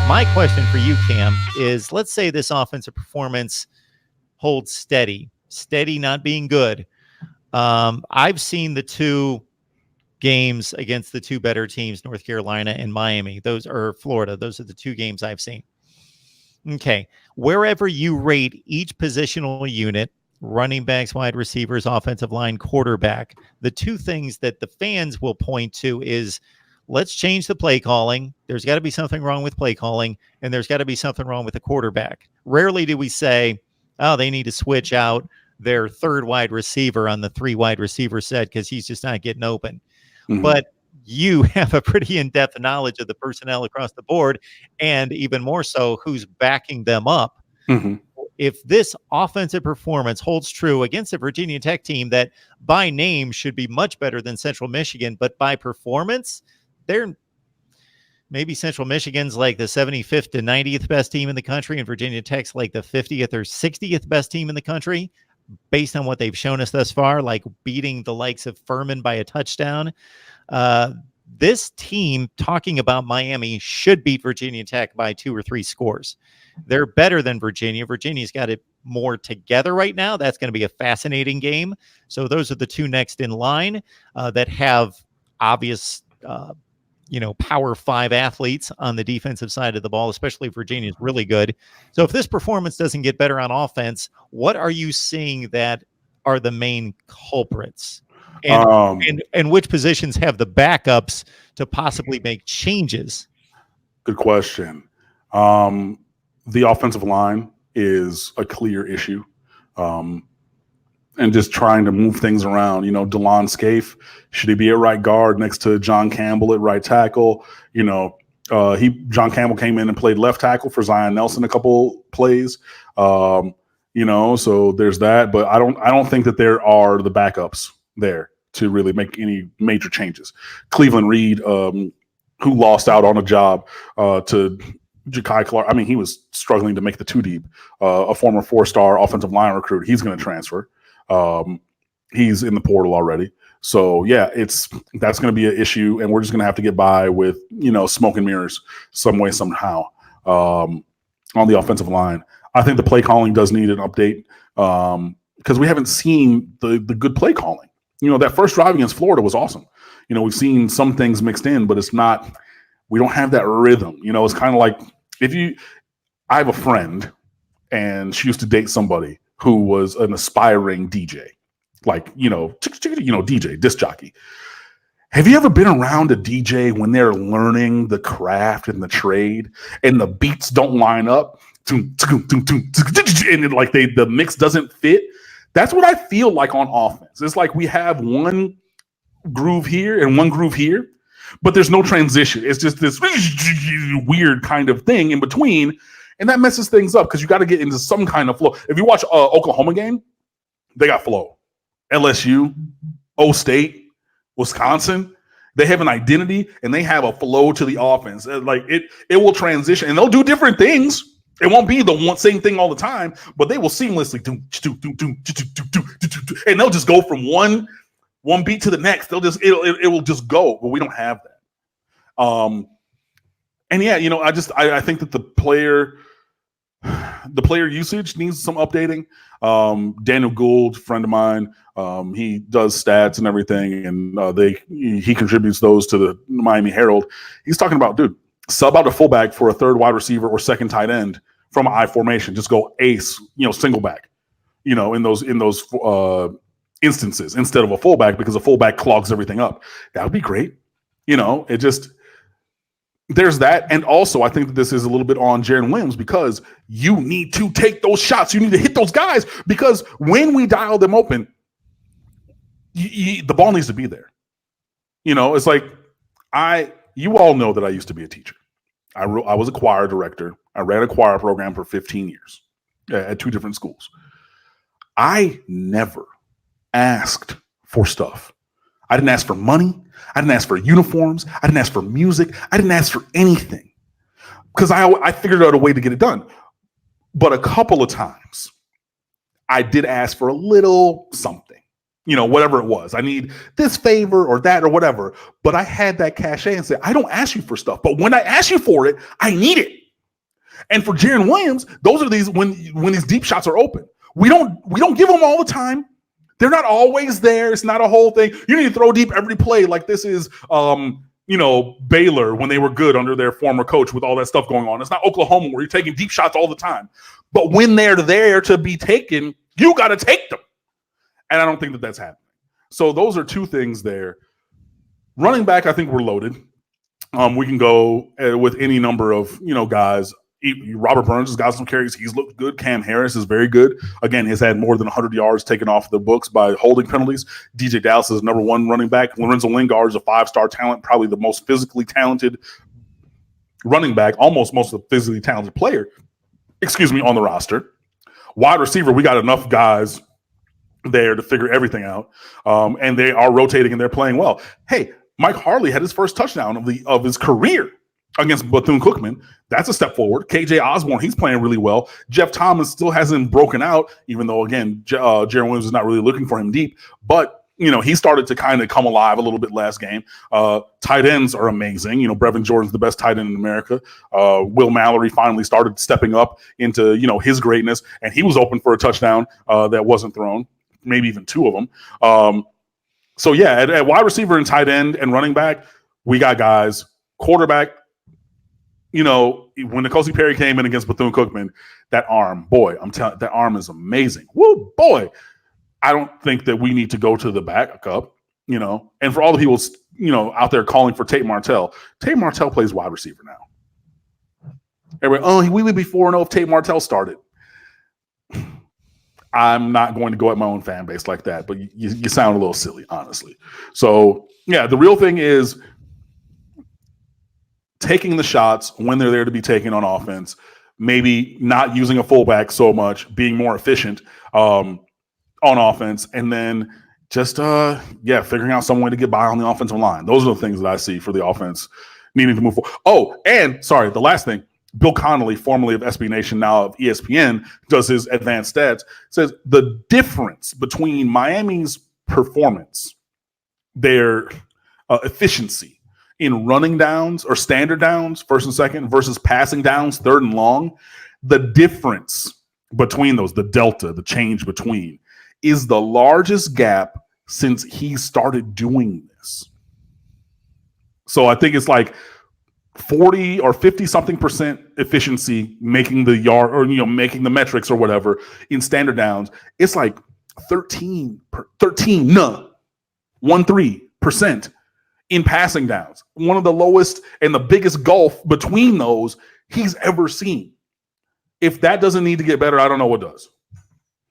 My question for you, Cam, is let's say this offensive performance holds steady, not being good. I've seen the two games against the two better teams, North Carolina and Miami. Those are Florida. Those are the two games I've seen. Okay. Wherever you rate each positional unit, running backs, wide receivers, offensive line, quarterback, the two things that the fans will point to is let's change the play calling. There's got to be something wrong with play calling, and there's got to be something wrong with the quarterback. Rarely do we say, oh, they need to switch out their third wide receiver on the three wide receiver set because he's just not getting open. Mm-hmm. But you have a pretty in-depth knowledge of the personnel across the board, and even more so, who's backing them up. Mm-hmm. If this offensive performance holds true against a Virginia Tech team that by name should be much better than Central Michigan, but by performance, they're maybe Central Michigan's like the 75th to 90th best team in the country, and Virginia Tech's like the 50th or 60th best team in the country, based on what they've shown us thus far, like beating the likes of Furman by a touchdown. This team, talking about Miami, should beat Virginia Tech by 2 or 3 scores. They're better than Virginia. Virginia's got it more together right now. That's going to be a fascinating game. So those are the two next in line that have obvious Power 5 athletes on the defensive side of the ball, especially Virginia is really good. So if this performance doesn't get better on offense, what are you seeing that are the main culprits? And which positions have the backups to possibly make changes? Good question. The offensive line is a clear issue. And just trying to move things around. DeLon Scaife, should he be at right guard next to John Campbell at right tackle? John Campbell came in and played left tackle for Zion Nelson a couple plays. So there's that. But I don't think that there are the backups there to really make any major changes. Cleveland Reed, who lost out on a job to Ja'Kai Clark. I mean, he was struggling to make the 2 deep. A former 4-star offensive line recruit. He's going to transfer. He's in the portal already. So yeah, that's going to be an issue, and we're just going to have to get by with, smoke and mirrors some way, somehow, on the offensive line. I think the play calling does need an update, because we haven't seen the good play calling. That first drive against Florida was awesome. We've seen some things mixed in, but we don't have that rhythm. It's kind of like I have a friend, and she used to date somebody who was an aspiring DJ, like, DJ, disc jockey. Have you ever been around a DJ when they're learning the craft and the trade and the beats don't line up and the mix doesn't fit? That's what I feel like on offense. It's like we have one groove here and one groove here, but there's no transition. It's just this weird kind of thing in between. And that messes things up because you got to get into some kind of flow. If you watch Oklahoma game, they got flow. LSU, O State, Wisconsin, they have an identity and they have a flow to the offense. Like it will transition, and they'll do different things. It won't be the same thing all the time, but they will seamlessly do, and they'll just go from one beat to the next. It will just go, but we don't have that. And yeah, I think that the player usage needs some updating. Daniel Gould, friend of mine, he does stats and everything, and he contributes those to the Miami Herald. He's talking about, dude, sub out a fullback for a third wide receiver or second tight end from an I formation. Just go ace, single back, in those instances instead of a fullback, because a fullback clogs everything up. That would be great. There's that. And also, I think that this is a little bit on Jaron Williams, because you need to take those shots. You need to hit those guys, because when we dial them open, the ball needs to be there. It's like you all know that I used to be a teacher. I was a choir director. I ran a choir program for 15 years at 2 different schools. I never asked for stuff. I didn't ask for money. I didn't ask for uniforms. I didn't ask for music. I didn't ask for anything, because I figured out a way to get it done. But a couple of times I did ask for a little something, whatever it was. I need this favor or that or whatever. But I had that cachet and said, I don't ask you for stuff, but when I ask you for it, I need it. And for Jaron Williams, those are these when these deep shots are open. We don't give them all the time. They're not always there. It's not a whole thing. You need to throw deep every play like this is Baylor when they were good under their former coach with all that stuff going on. It's not Oklahoma where you're taking deep shots all the time. But when they're there to be taken, you got to take them. And I don't think that that's happening. So those are two things there. Running back, I think we're loaded. We can go with any number of guys. Robert Burns has got some carries. He's looked good. Cam Harris is very good. Again, he's had more than 100 yards taken off the books by holding penalties. DJ Dallas is number one running back. Lorenzo Lingard is a 5-star talent, probably the most physically talented running back, almost most of the physically talented player, on the roster. Wide receiver, we got enough guys there to figure everything out. And they are rotating and they're playing well. Hey, Mike Harley had his first touchdown of his career against Bethune-Cookman. That's a step forward. KJ Osborne, he's playing really well. Jeff Thomas still hasn't broken out, even though, again, Jaron Williams is not really looking for him deep. But, he started to kind of come alive a little bit last game. Tight ends are amazing. Brevin Jordan's the best tight end in America. Will Mallory finally started stepping up into, his greatness, and he was open for a touchdown that wasn't thrown, maybe even two of them. So, yeah, at wide receiver and tight end and running back, we got guys. Quarterback, when N'Kosi Perry came in against Bethune-Cookman, that arm, boy, I'm telling you, that arm is amazing. Woo, boy. I don't think that we need to go to the backup, and for all the people, out there calling for Tate Martell plays wide receiver now. Everybody, we would be 4-0 if Tate Martell started. I'm not going to go at my own fan base like that, but you sound a little silly, honestly. So, yeah, the real thing is taking the shots when they're there to be taken on offense, maybe not using a fullback so much, being more efficient on offense, and then just figuring out some way to get by on the offensive line. Those are the things that I see for the offense needing to move forward. Oh, and sorry, the last thing. Bill Connolly, formerly of SB Nation, now of ESPN, does his advanced stats, says the difference between Miami's performance, their efficiency in running downs or standard downs, first and second, versus passing downs, third and long, the difference between those, the delta, the change between, is the largest gap since he started doing this. So I think it's like 40 or 50 something percent efficiency making the yard or making the metrics or whatever in standard downs. It's like 13% in passing downs. One of the lowest and the biggest gulf between those he's ever seen. If that doesn't need to get better, I don't know what does.